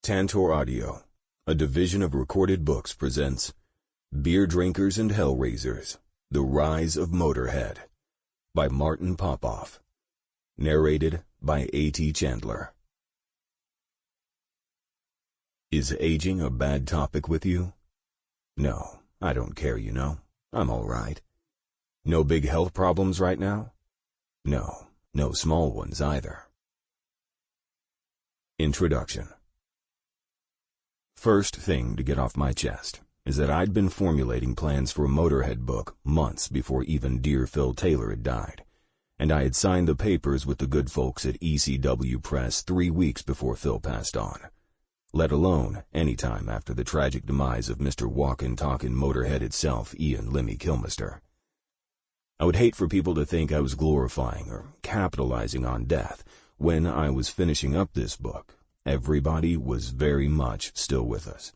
Tantor Audio, a division of Recorded Books, presents Beer Drinkers and Hellraisers, The Rise of Motörhead, by Martin Popoff. Narrated by A.T. Chandler. Is aging a bad topic with you? No, I don't care, you know. I'm all right. No big health problems right now? No, no small ones either. Introduction. First thing to get off my chest is that I'd been formulating plans for a Motörhead book months before even dear Phil Taylor had died, and I had signed the papers with the good folks at ECW Press 3 weeks before Phil passed on, let alone any time after the tragic demise of Mr. Walkin' Talkin' Motörhead itself, Lemmy Kilmister. I would hate for people to think I was glorifying or capitalizing on death. When I was finishing up this book, everybody was very much still with us.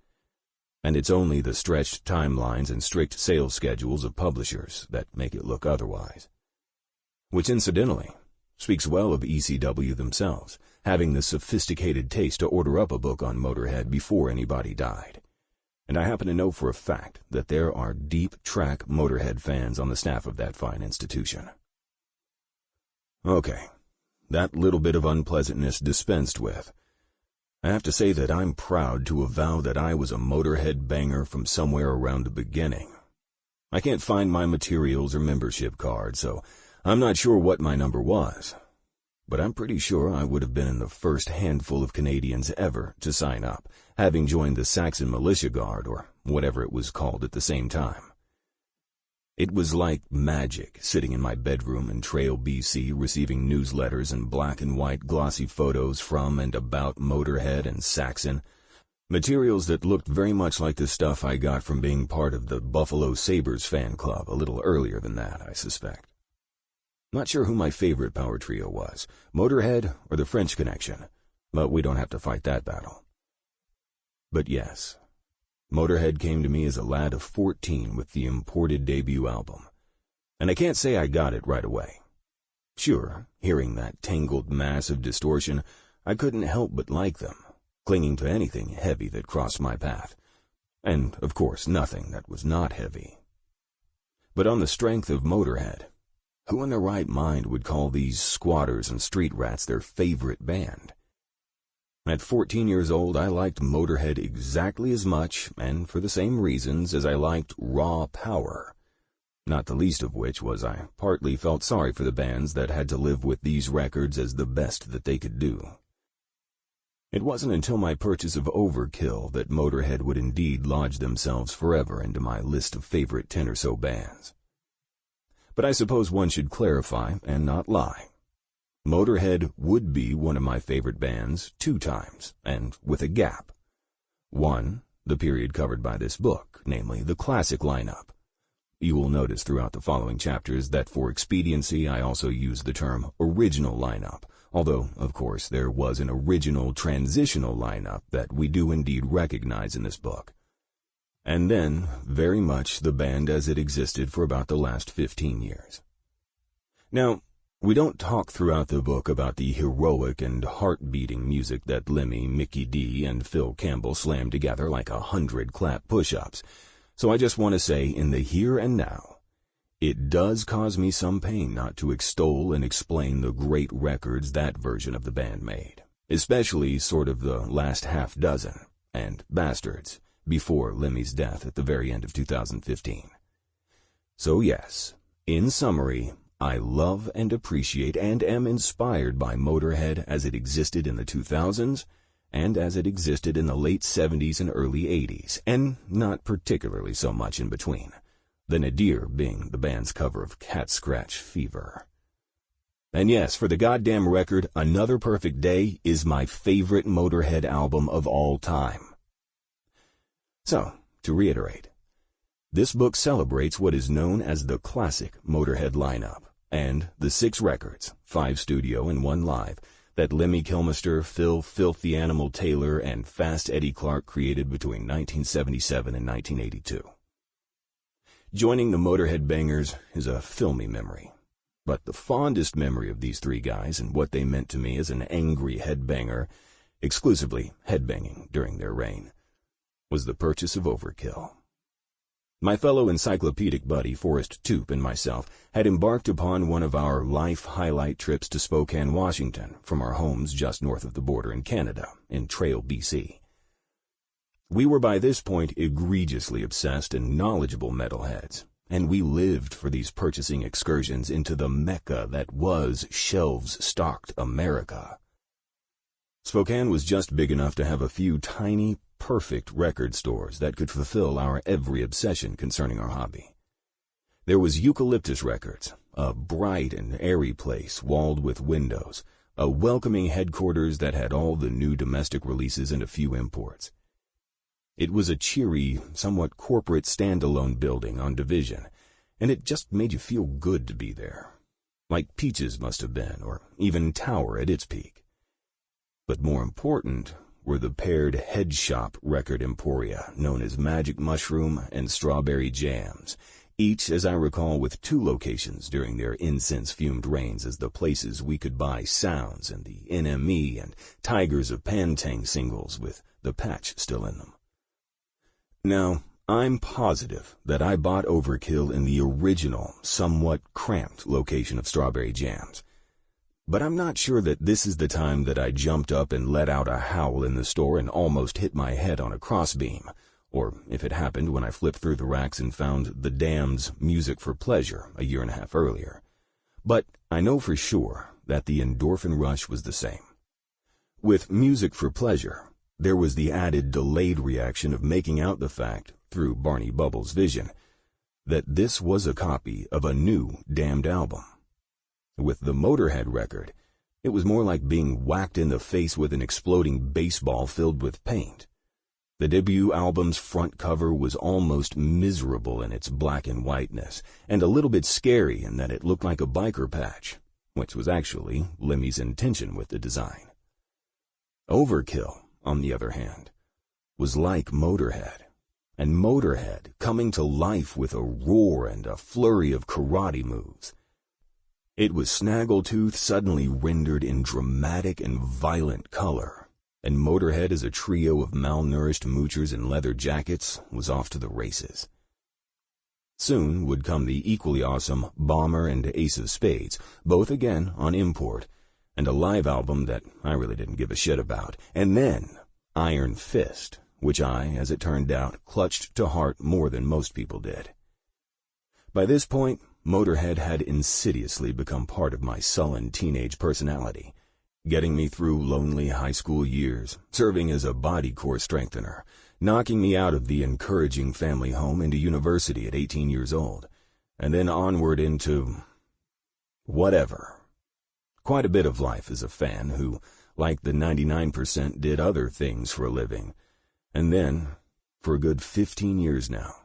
And it's only the stretched timelines and strict sales schedules of publishers that make it look otherwise. Which, incidentally, speaks well of ECW themselves, having the sophisticated taste to order up a book on Motörhead before anybody died. And I happen to know for a fact that there are deep-track Motörhead fans on the staff of that fine institution. Okay, that little bit of unpleasantness dispensed with, I have to say that I'm proud to avow that I was a Motörhead banger from somewhere around the beginning. I can't find my materials or membership card, so I'm not sure what my number was. But I'm pretty sure I would have been in the first handful of Canadians ever to sign up, having joined the Saxon Militia Guard, or whatever it was called at the same time. It was like magic, sitting in my bedroom in Trail, BC, receiving newsletters and black and white glossy photos from and about Motörhead and Saxon, materials that looked very much like the stuff I got from being part of the Buffalo Sabres fan club a little earlier than that, I suspect. Not sure who my favorite power trio was, Motörhead or the French Connection, but we don't have to fight that battle. But yes, Motörhead came to me as a lad of 14 with the imported debut album, and I can't say I got it right away. Sure, hearing that tangled mass of distortion, I couldn't help but like them, clinging to anything heavy that crossed my path, and, of course, nothing that was not heavy. But on the strength of Motörhead, who in their right mind would call these squatters and street rats their favorite band? At 14 years old, I liked Motörhead exactly as much, and for the same reasons, as I liked raw power. Not the least of which was I partly felt sorry for the bands that had to live with these records as the best that they could do. It wasn't until my purchase of Overkill that Motörhead would indeed lodge themselves forever into my list of favorite 10 or so bands. But I suppose one should clarify and not lie. Motörhead would be one of my favorite bands 2 times, and with a gap. 1, the period covered by this book, namely the classic lineup. You will notice throughout the following chapters that for expediency I also use the term original lineup, although, of course, there was an original transitional lineup that we do indeed recognize in this book. And then, very much the band as it existed for about the last 15 years. Now, we don't talk throughout the book about the heroic and heart-beating music that Lemmy, Mickey D, and Phil Campbell slammed together like 100 clap push-ups, so I just want to say in the here and now, it does cause me some pain not to extol and explain the great records that version of the band made, especially sort of the last half dozen, and Bastards, before Lemmy's death at the very end of 2015. So yes, in summary, I love and appreciate and am inspired by Motörhead as it existed in the 2000s and as it existed in the late 70s and early 80s, and not particularly so much in between, the nadir being the band's cover of Cat Scratch Fever. And yes, for the goddamn record, Another Perfect Day is my favorite Motörhead album of all time. So, to reiterate, this book celebrates what is known as the classic Motörhead lineup, and the 6 records, 5 studio and 1 live, that Lemmy Kilmister, Phil Philthy Animal Taylor, and Fast Eddie Clarke created between 1977 and 1982. Joining the Motörhead bangers is a filmy memory, but the fondest memory of these 3 guys and what they meant to me as an angry headbanger exclusively headbanging during their reign, was the purchase of Overkill. My fellow encyclopedic buddy Forrest Toop and myself had embarked upon one of our life highlight trips to Spokane, Washington, from our homes just north of the border in Canada, in Trail, BC. We were by this point egregiously obsessed and knowledgeable metalheads, and we lived for these purchasing excursions into the Mecca that was shelves-stocked America. Spokane was just big enough to have a few tiny, perfect record stores that could fulfill our every obsession concerning our hobby. There was Eucalyptus Records, a bright and airy place walled with windows, a welcoming headquarters that had all the new domestic releases and a few imports. It was a cheery, somewhat corporate standalone building on Division, and it just made you feel good to be there, like Peaches must have been, or even Tower at its peak. But more important were the paired head shop record emporia known as Magic Mushroom and Strawberry Jams, each, as I recall, with 2 locations during their incense-fumed reigns as the places we could buy sounds and the NME and Tigers of Pantang singles with the patch still in them. Now, I'm positive that I bought Overkill in the original, somewhat cramped location of Strawberry Jams. But I'm not sure that this is the time that I jumped up and let out a howl in the store and almost hit my head on a crossbeam, or if it happened when I flipped through the racks and found The Damned's Music for Pleasure a year and a half earlier. But I know for sure that the endorphin rush was the same. With Music for Pleasure, there was the added delayed reaction of making out the fact, through Barney Bubble's vision, that this was a copy of a new Damned album. With the Motörhead record, it was more like being whacked in the face with an exploding baseball filled with paint. The debut album's front cover was almost miserable in its black and whiteness, and a little bit scary in that it looked like a biker patch, which was actually Lemmy's intention with the design. Overkill, on the other hand, was like Motörhead, and Motörhead coming to life with a roar and a flurry of karate moves. It was Snaggletooth suddenly rendered in dramatic and violent color, and Motörhead as a trio of malnourished moochers in leather jackets was off to the races. Soon would come the equally awesome Bomber and Ace of Spades, both again on import, and a live album that I really didn't give a shit about, and then Iron Fist, which I, as it turned out, clutched to heart more than most people did. By this point, Motörhead had insidiously become part of my sullen teenage personality, getting me through lonely high school years, serving as a body core strengthener, knocking me out of the encouraging family home into university at 18 years old, and then onward into whatever. Quite a bit of life as a fan who, like the 99%, did other things for a living, and then, for a good 15 years now,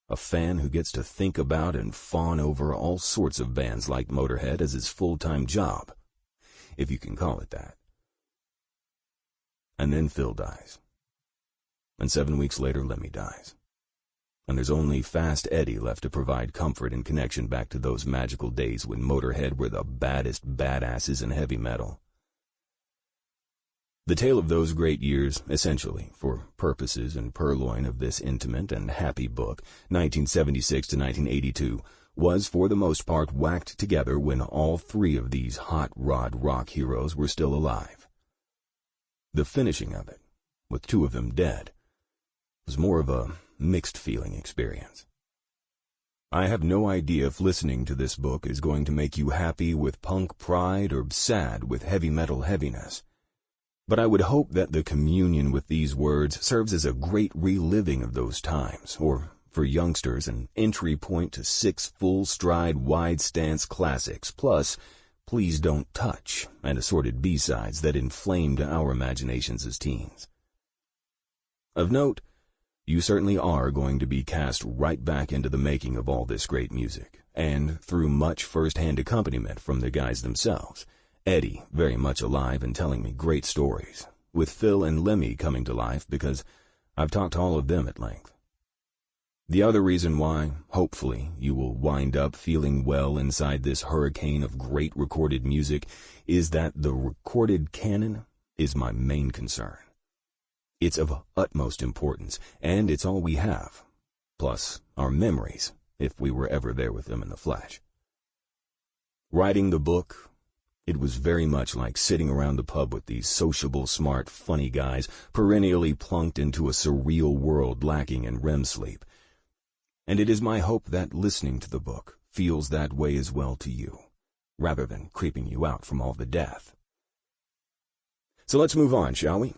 a fan who gets to think about and fawn over all sorts of bands like Motörhead as his full-time job, if you can call it that. And then Phil dies. And 7 weeks later, Lemmy dies. And there's only Fast Eddie left to provide comfort and connection back to those magical days when Motörhead were the baddest badasses in heavy metal. The tale of those great years, essentially, for purposes and purloin of this intimate and happy book, 1976 to 1982, was for the most part whacked together when all 3 of these hot rod rock heroes were still alive. The finishing of it, with 2 of them dead, was more of a mixed-feeling experience. I have no idea if listening to this book is going to make you happy with punk pride or sad with heavy metal heaviness. But I would hope that the communion with these words serves as a great reliving of those times, or, for youngsters, an entry point to 6 full-stride, wide-stance classics, plus Please Don't Touch, and assorted B-sides that inflamed our imaginations as teens. Of note, you certainly are going to be cast right back into the making of all this great music, and through much first-hand accompaniment from the guys themselves. Eddie, very much alive and telling me great stories, with Phil and Lemmy coming to life because I've talked to all of them at length. The other reason why, hopefully, you will wind up feeling well inside this hurricane of great recorded music is that the recorded canon is my main concern. It's of utmost importance, and it's all we have, plus our memories, if we were ever there with them in the flesh. Writing the book, it was very much like sitting around the pub with these sociable, smart, funny guys perennially plunked into a surreal world lacking in REM sleep. And it is my hope that listening to the book feels that way as well to you, rather than creeping you out from all the death. So let's move on, shall we?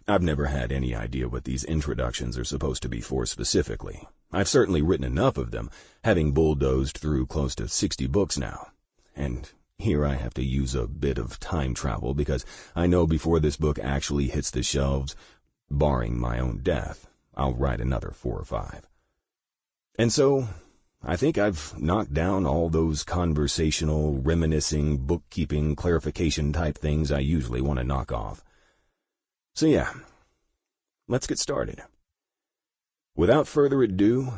I've never had any idea what these introductions are supposed to be for specifically. I've certainly written enough of them, having bulldozed through close to 60 books now. And here I have to use a bit of time travel because I know before this book actually hits the shelves, barring my own death, I'll write another 4 or 5. And so, I think I've knocked down all those conversational, reminiscing, bookkeeping, clarification type things I usually want to knock off. So yeah, let's get started. Without further ado,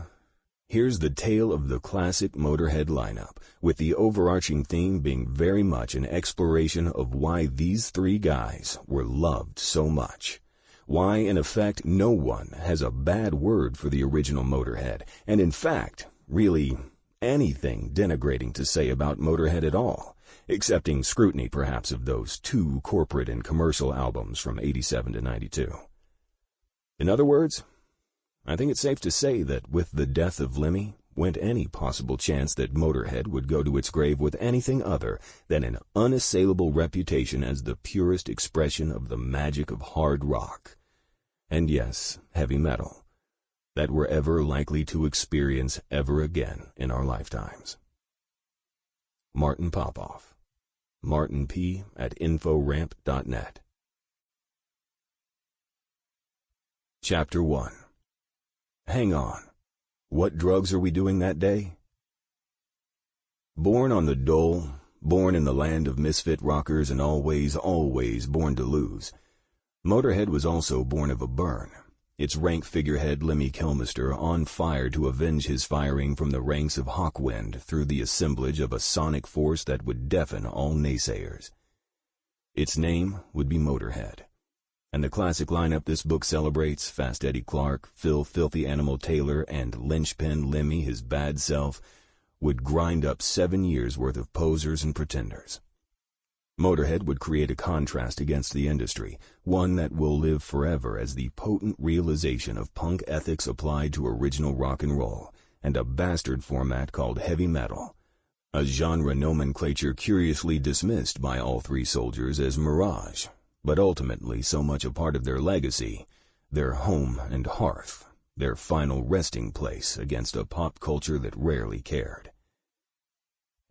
here's the tale of the classic Motörhead lineup, with the overarching theme being very much an exploration of why these 3 guys were loved so much. Why, in effect, no one has a bad word for the original Motörhead, and in fact, really anything denigrating to say about Motörhead at all, excepting scrutiny perhaps of those 2 corporate and commercial albums from 87 to 92. In other words, I think it's safe to say that with the death of Lemmy went any possible chance that Motörhead would go to its grave with anything other than an unassailable reputation as the purest expression of the magic of hard rock, and yes, heavy metal, that we're ever likely to experience ever again in our lifetimes. Martin Popoff, martinp@inforamp.net. Chapter 1. Hang on. What drugs are we doing that day? Born on the dole, born in the land of misfit rockers and always, always born to lose, Motörhead was also born of a burn, its rank figurehead Lemmy Kilmister on fire to avenge his firing from the ranks of Hawkwind through the assemblage of a sonic force that would deafen all naysayers. Its name would be Motörhead, and the classic lineup this book celebrates, Fast Eddie Clarke, Phil Philthy Animal Taylor, and Linchpin Lemmy, his bad self, would grind up 7 years' worth of posers and pretenders. Motörhead would create a contrast against the industry, one that will live forever as the potent realization of punk ethics applied to original rock and roll, and a bastard format called heavy metal, a genre nomenclature curiously dismissed by all 3 soldiers as mirage, but ultimately so much a part of their legacy, their home and hearth, their final resting place against a pop culture that rarely cared.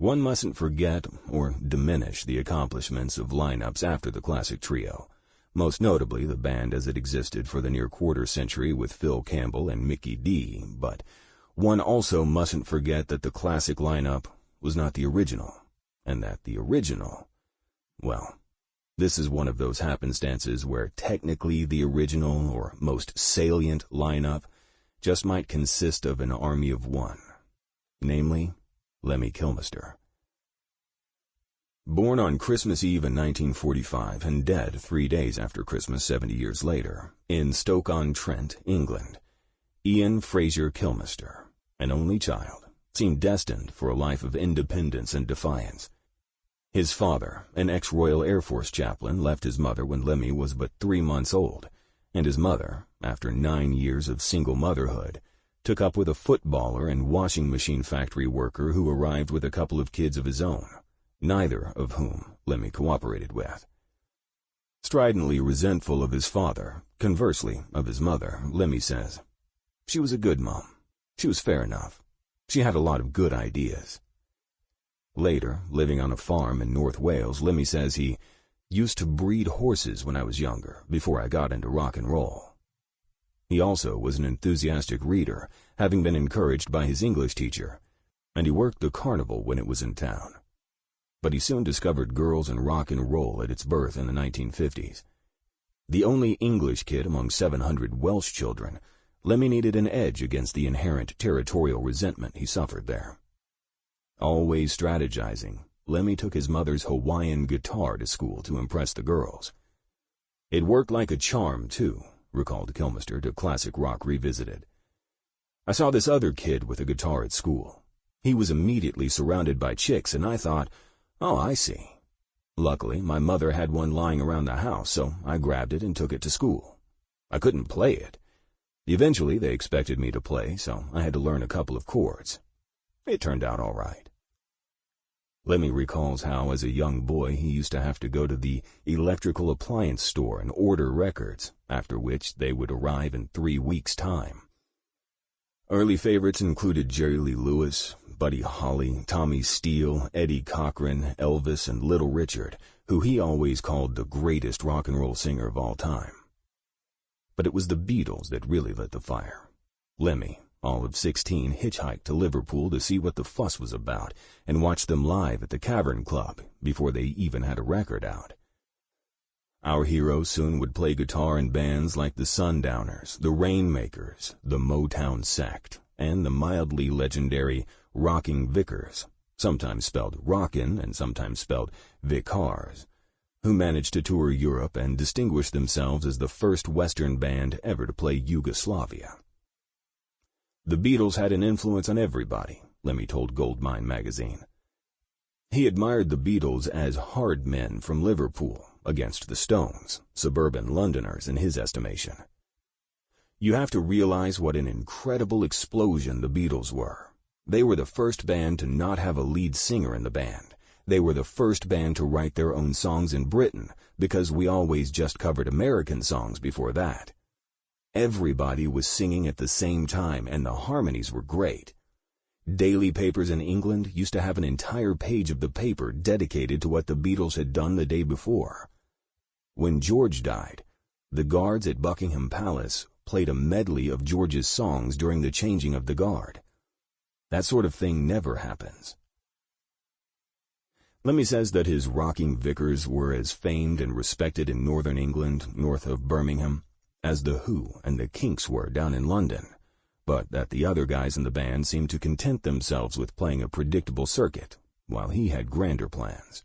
One mustn't forget or diminish the accomplishments of lineups after the classic trio, most notably the band as it existed for the near quarter century with Phil Campbell and Mickey D, but one also mustn't forget that the classic lineup was not the original, and that the original, well, this is one of those happenstances where technically the original or most salient lineup just might consist of an army of one, namely, Lemmy Kilmister. Born on Christmas Eve in 1945 and dead 3 days after Christmas 70 years later, in Stoke-on-Trent, England, Ian Fraser Kilmister, an only child, seemed destined for a life of independence and defiance. His father, an ex-Royal Air Force chaplain, left his mother when Lemmy was but 3 months old, and his mother, after 9 years of single motherhood, took up with a footballer and washing machine factory worker who arrived with a couple of kids of his own, neither of whom Lemmy cooperated with. Stridently resentful of his father, conversely of his mother, Lemmy says, "She was a good mom. She was fair enough. She had a lot of good ideas." Later, living on a farm in North Wales, Lemmy says he used to breed horses when I was younger, before I got into rock and roll. He also was an enthusiastic reader, having been encouraged by his English teacher, and he worked the carnival when it was in town. But he soon discovered girls and rock and roll at its birth in the 1950s. The only English kid among 700 Welsh children, Lemmy needed an edge against the inherent territorial resentment he suffered there. Always strategizing, Lemmy took his mother's Hawaiian guitar to school to impress the girls, It worked like a charm, too, recalled Kilmister to Classic Rock Revisited. I saw this other kid with a guitar at school. He was immediately surrounded by chicks, and I thought, oh, I see. Luckily, my mother had one lying around the house, so I grabbed it and took it to school. I couldn't play it. Eventually, they expected me to play, so I had to learn a couple of chords. It turned out all right. Lemmy recalls how, as a young boy, he used to have to go to the electrical appliance store and order records, after which they would arrive in 3 weeks' time. Early favorites included Jerry Lee Lewis, Buddy Holly, Tommy Steele, Eddie Cochran, Elvis, and Little Richard, who he always called the greatest rock and roll singer of all time. But it was the Beatles that really lit the fire. Lemmy, all of 16, hitchhiked to Liverpool to see what the fuss was about and watched them live at the Cavern Club before they even had a record out. Our hero soon would play guitar in bands like the Sundowners, the Rainmakers, the Motown Sect, and the mildly legendary Rocking Vickers, sometimes spelled Rockin' and sometimes spelled Vicars, who managed to tour Europe and distinguish themselves as the first Western band ever to play Yugoslavia. The Beatles had an influence on everybody, Lemmy told Goldmine magazine. He admired the Beatles as hard men from Liverpool against the Stones, suburban Londoners in his estimation. You have to realize what an incredible explosion the Beatles were. They were the first band to not have a lead singer in the band. They were the first band to write their own songs in Britain, because we always just covered American songs before that. Everybody was singing at the same time, and the harmonies were great. Daily papers in England used to have an entire page of the paper dedicated to what the Beatles had done the day before. When George died, the guards at Buckingham Palace played a medley of George's songs during the changing of the guard. That sort of thing never happens. Lemmy says that his Rocking Vicars were as famed and respected in northern England, north of Birmingham, as the Who and the Kinks were down in London, but that the other guys in the band seemed to content themselves with playing a predictable circuit, while he had grander plans.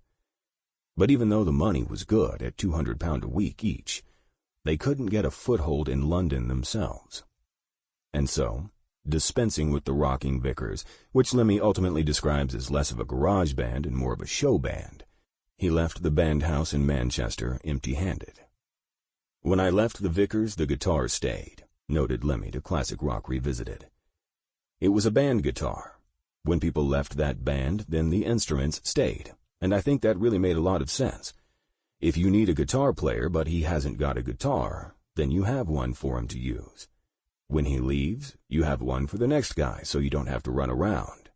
But even though the money was good at £200 a week each, they couldn't get a foothold in London themselves. And so, dispensing with the Rocking Vicars, which Lemmy ultimately describes as less of a garage band and more of a show band, he left the band house in Manchester empty-handed. When I left the Vicars, the guitar stayed, noted Lemmy to Classic Rock Revisited. It was a band guitar. When people left that band, then the instruments stayed, and I think that really made a lot of sense. If you need a guitar player but he hasn't got a guitar, then you have one for him to use. When he leaves, you have one for the next guy so you don't have to run around.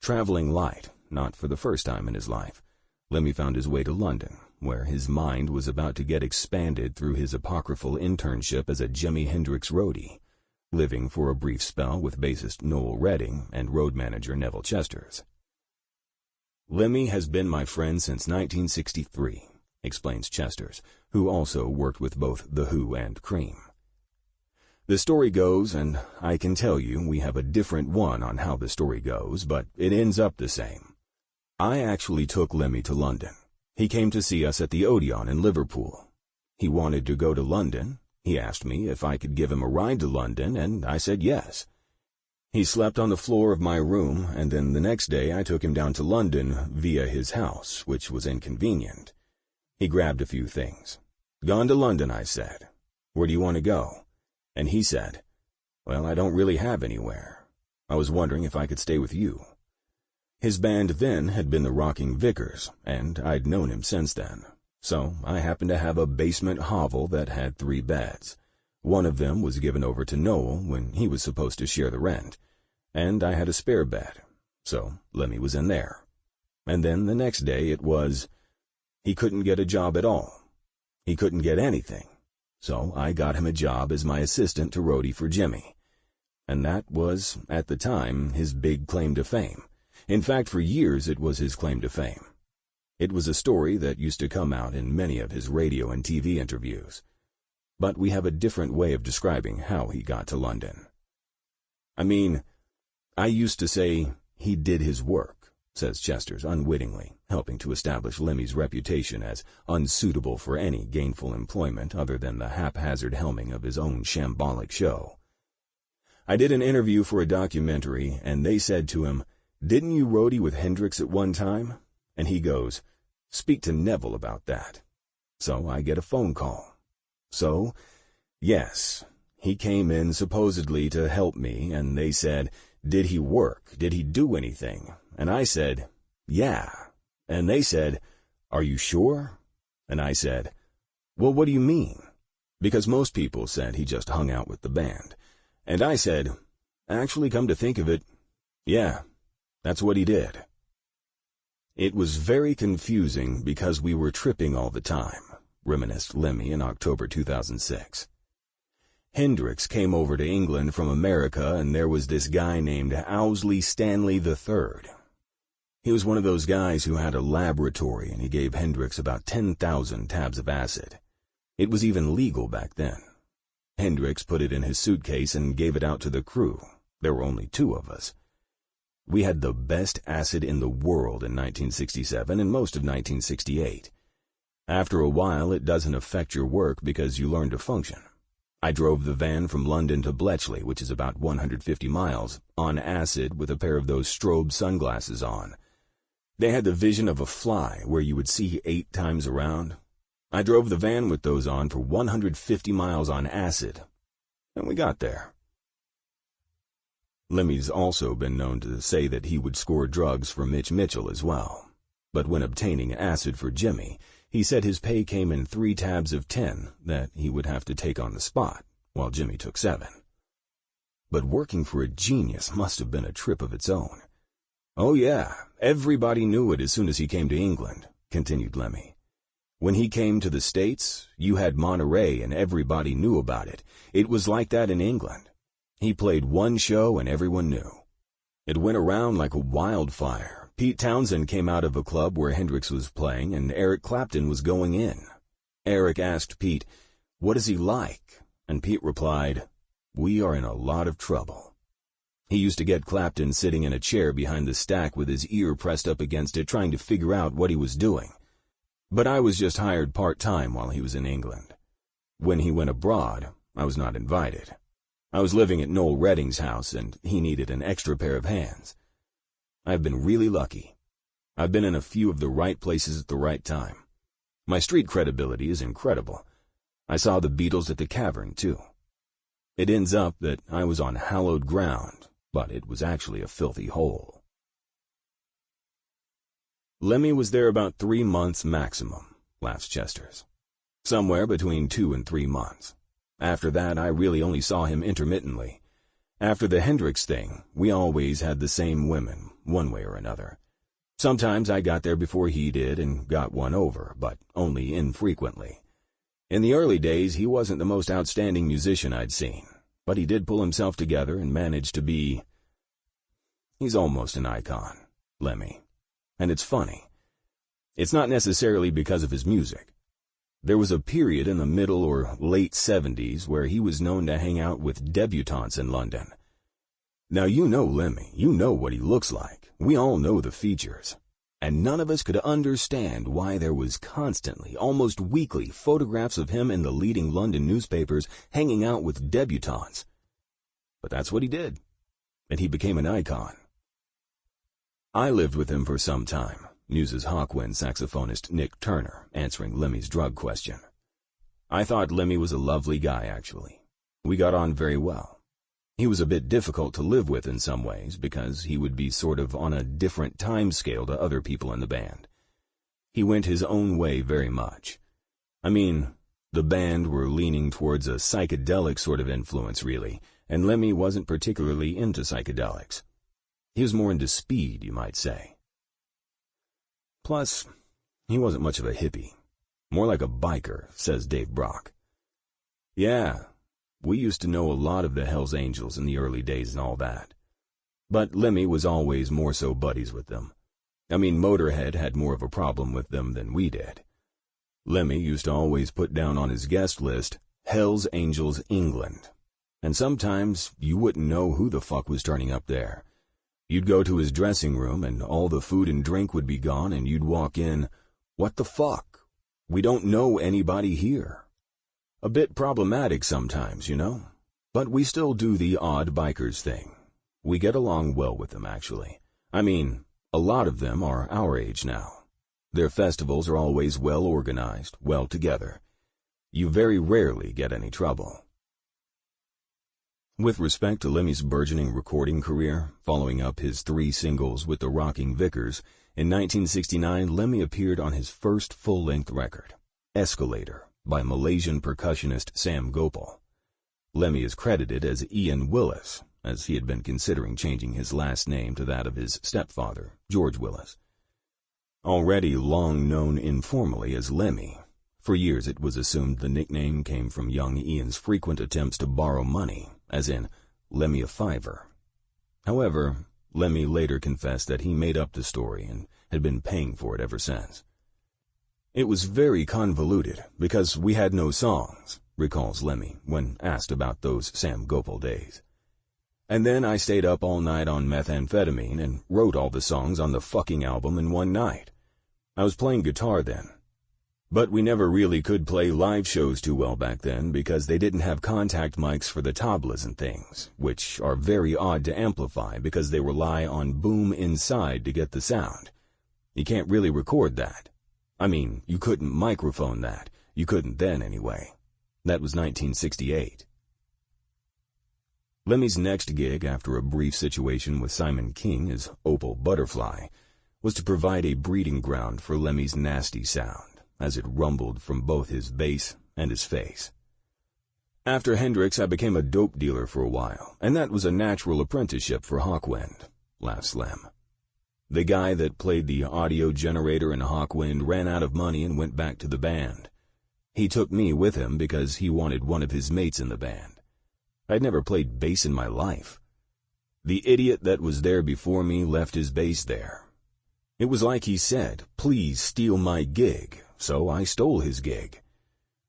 Traveling light, not for the first time in his life, Lemmy found his way to London, where his mind was about to get expanded through his apocryphal internship as a Jimi Hendrix roadie, living for a brief spell with bassist Noel Redding and road manager Neville Chesters. Lemmy has been my friend since 1963, explains Chesters, who also worked with both The Who and Cream. The story goes, and I can tell you we have a different one on how the story goes, but it ends up the same. I actually took Lemmy to London. He came to see us at the Odeon in Liverpool. He wanted to go to London. He asked me if I could give him a ride to London, and I said yes. He slept on the floor of my room, and then the next day I took him down to London via his house, which was inconvenient. He grabbed a few things. "Gone to London," I said. "Where do you want to go?" And he said, "Well, I don't really have anywhere. I was wondering if I could stay with you." His band then had been the Rocking Vicars, and I'd known him since then. So I happened to have a basement hovel that had 3 beds. One of them was given over to Noel when he was supposed to share the rent, and I had a spare bed, so Lemmy was in there. And then the next day it was, he couldn't get a job at all. He couldn't get anything, so I got him a job as my assistant to roadie for Jimmy. And that was, at the time, his big claim to fame. In fact, for years it was his claim to fame. It was a story that used to come out in many of his radio and TV interviews. But we have a different way of describing how he got to London. I mean, I used to say he did his work, says Chesters unwittingly, helping to establish Lemmy's reputation as unsuitable for any gainful employment other than the haphazard helming of his own shambolic show. I did an interview for a documentary, and they said to him, "Didn't you roadie with Hendrix at one time?" And he goes, "Speak to Neville about that." So I get a phone call. So, yes, he came in supposedly to help me, and they said, "Did he work? Did he do anything?" And I said, "Yeah." And they said, "Are you sure?" And I said, "Well, what do you mean?" Because most people said he just hung out with the band. And I said, "Actually, come to think of it, yeah, that's what he did." It was very confusing because we were tripping all the time, reminisced Lemmy in October 2006. Hendrix came over to England from America, and there was this guy named Owsley Stanley III. He was one of those guys who had a laboratory, and he gave Hendrix about 10,000 tabs of acid. It was even legal back then. Hendrix put it in his suitcase and gave it out to the crew. There were only 2 of us. We had the best acid in the world in 1967 and most of 1968. After a while, it doesn't affect your work because you learn to function. I drove the van from London to Bletchley, which is about 150 miles, on acid with a pair of those strobe sunglasses on. They had the vision of a fly where you would see 8 times around. I drove the van with those on for 150 miles on acid, and we got there. Lemmy's also been known to say that he would score drugs for Mitch Mitchell as well. But when obtaining acid for Jimmy, he said his pay came in 3 tabs of 10 that he would have to take on the spot, while Jimmy took 7. But working for a genius must have been a trip of its own. "Oh yeah, everybody knew it as soon as he came to England," continued Lemmy. "When he came to the States, you had Monterey and everybody knew about it. It was like that in England. He played one show and everyone knew. It went around like a wildfire. Pete Townsend came out of a club where Hendrix was playing and Eric Clapton was going in. Eric asked Pete, 'What is he like?' And Pete replied, 'We are in a lot of trouble.' He used to get Clapton sitting in a chair behind the stack with his ear pressed up against it trying to figure out what he was doing. But I was just hired part-time while he was in England. When he went abroad, I was not invited. I was living at Noel Redding's house, and he needed an extra pair of hands. I've been really lucky. I've been in a few of the right places at the right time. My street credibility is incredible. I saw the Beatles at the Cavern, too. It ends up that I was on hallowed ground, but it was actually a filthy hole." "Lemmy was there about 3 months maximum," laughs Chesters. "Somewhere between 2 and 3 months. After that, I really only saw him intermittently. After the Hendrix thing, we always had the same women, one way or another. Sometimes I got there before he did and got one over, but only infrequently. In the early days, he wasn't the most outstanding musician I'd seen, but he did pull himself together and managed to be... He's almost an icon, Lemmy. And it's funny. It's not necessarily because of his music. There was a period in the middle or late 70s where he was known to hang out with debutantes in London. Now you know Lemmy, you know what he looks like, we all know the features, and none of us could understand why there was constantly, almost weekly, photographs of him in the leading London newspapers hanging out with debutantes. But that's what he did, and he became an icon. I lived with him for some time, muses Hawkwind saxophonist Nick Turner, answering Lemmy's drug question. I thought Lemmy was a lovely guy, actually. We got on very well. He was a bit difficult to live with in some ways because he would be sort of on a different time scale to other people in the band. He went his own way very much. I mean, the band were leaning towards a psychedelic sort of influence, really, and Lemmy wasn't particularly into psychedelics. He was more into speed, you might say. Plus, he wasn't much of a hippie. More like a biker, says Dave Brock. Yeah, we used to know a lot of the Hells Angels in the early days and all that. But Lemmy was always more so buddies with them. I mean, Motörhead had more of a problem with them than we did. Lemmy used to always put down on his guest list, Hells Angels England. And sometimes you wouldn't know who the fuck was turning up there. You'd go to his dressing room and all the food and drink would be gone and you'd walk in, "What the fuck? We don't know anybody here." A bit problematic sometimes, you know? But we still do the odd bikers thing. We get along well with them, actually. I mean, a lot of them are our age now. Their festivals are always well organized, well together. You very rarely get any trouble. With respect to Lemmy's burgeoning recording career, following up his 3 singles with the Rocking Vickers, in 1969 Lemmy appeared on his first full-length record, Escalator, by Malaysian percussionist Sam Gopal. Lemmy is credited as Ian Willis, as he had been considering changing his last name to that of his stepfather, George Willis. Already long known informally as Lemmy, for years it was assumed the nickname came from young Ian's frequent attempts to borrow money, as in, "Lemmy a fiver." However, Lemmy later confessed that he made up the story and had been paying for it ever since. "It was very convoluted, because we had no songs," recalls Lemmy when asked about those Sam Gopal days. "And then I stayed up all night on methamphetamine and wrote all the songs on the fucking album in one night. I was playing guitar then. But we never really could play live shows too well back then because they didn't have contact mics for the tablas and things, which are very odd to amplify because they rely on boom inside to get the sound. You can't really record that. I mean, you couldn't microphone that. You couldn't then anyway. That was 1968. Lemmy's next gig after a brief situation with Simon King as Opal Butterfly was to provide a breeding ground for Lemmy's nasty sound, as it rumbled from both his bass and his face. "After Hendrix, I became a dope dealer for a while, and that was a natural apprenticeship for Hawkwind," laughs Lem. "The guy that played the audio generator in Hawkwind ran out of money and went back to the band. He took me with him because he wanted one of his mates in the band. I'd never played bass in my life. The idiot that was there before me left his bass there. It was like he said, 'Please steal my gig,' so I stole his gig.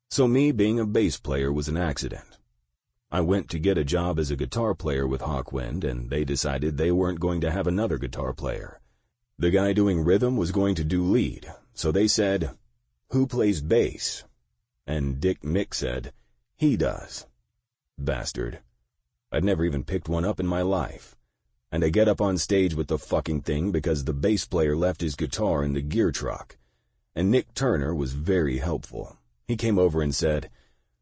So me being a bass player was an accident. I went to get a job as a guitar player with Hawkwind, and they decided they weren't going to have another guitar player. The guy doing rhythm was going to do lead, so they said, 'Who plays bass?' And Dick Mick said, 'He does.' Bastard. I'd never even picked one up in my life. And I get up on stage with the fucking thing because the bass player left his guitar in the gear truck. And Nick Turner was very helpful. He came over and said,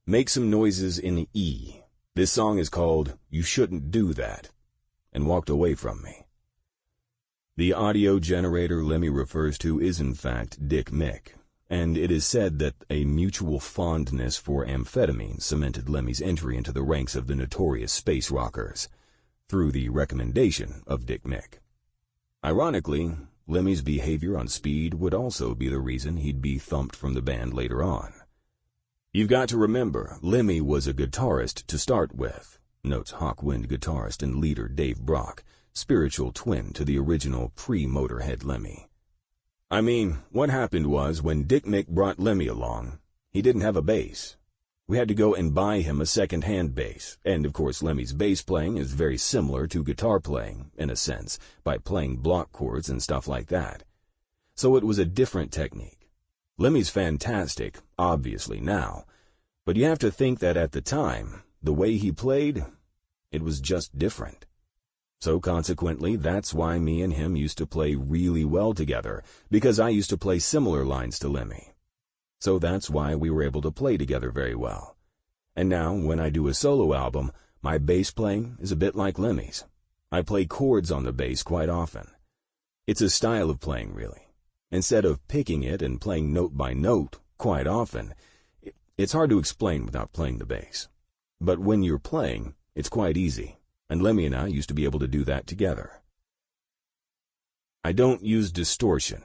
'Make some noises in E. This song is called You Shouldn't Do That,' and walked away from me." The audio generator Lemmy refers to is in fact Dick Mick, and it is said that a mutual fondness for amphetamine cemented Lemmy's entry into the ranks of the notorious space rockers, through the recommendation of Dick Mick. Ironically, Lemmy's behavior on speed would also be the reason he'd be thumped from the band later on. "You've got to remember, Lemmy was a guitarist to start with," notes Hawkwind guitarist and leader Dave Brock, spiritual twin to the original pre-Motörhead Lemmy. "I mean, what happened was when Dick Mick brought Lemmy along, he didn't have a bass. We had to go and buy him a second-hand bass, and of course Lemmy's bass playing is very similar to guitar playing, in a sense, by playing block chords and stuff like that. So it was a different technique. Lemmy's fantastic, obviously now, but you have to think that at the time, the way he played, it was just different. So consequently, that's why me and him used to play really well together, because I used to play similar lines to Lemmy. So that's why we were able to play together very well. And now, when I do a solo album, my bass playing is a bit like Lemmy's. I play chords on the bass quite often. It's a style of playing, really. Instead of picking it and playing note by note, quite often, it's hard to explain without playing the bass. But when you're playing, it's quite easy, and Lemmy and I used to be able to do that together." "I don't use distortion,"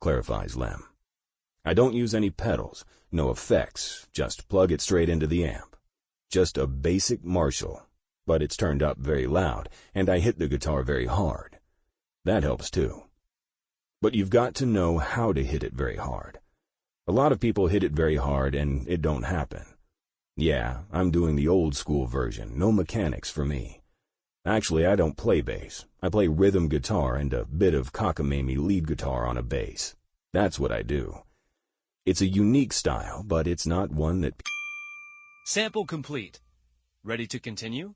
clarifies Lem. "I don't use any pedals, no effects, just plug it straight into the amp. Just a basic Marshall, but it's turned up very loud, and I hit the guitar very hard. That helps too. But you've got to know how to hit it very hard. A lot of people hit it very hard and it don't happen. Yeah, I'm doing the old school version, no mechanics for me. Actually, I don't play bass. I play rhythm guitar and a bit of cockamamie lead guitar on a bass. That's what I do. It's a unique style, but it's not one that... Sample complete. Ready to continue?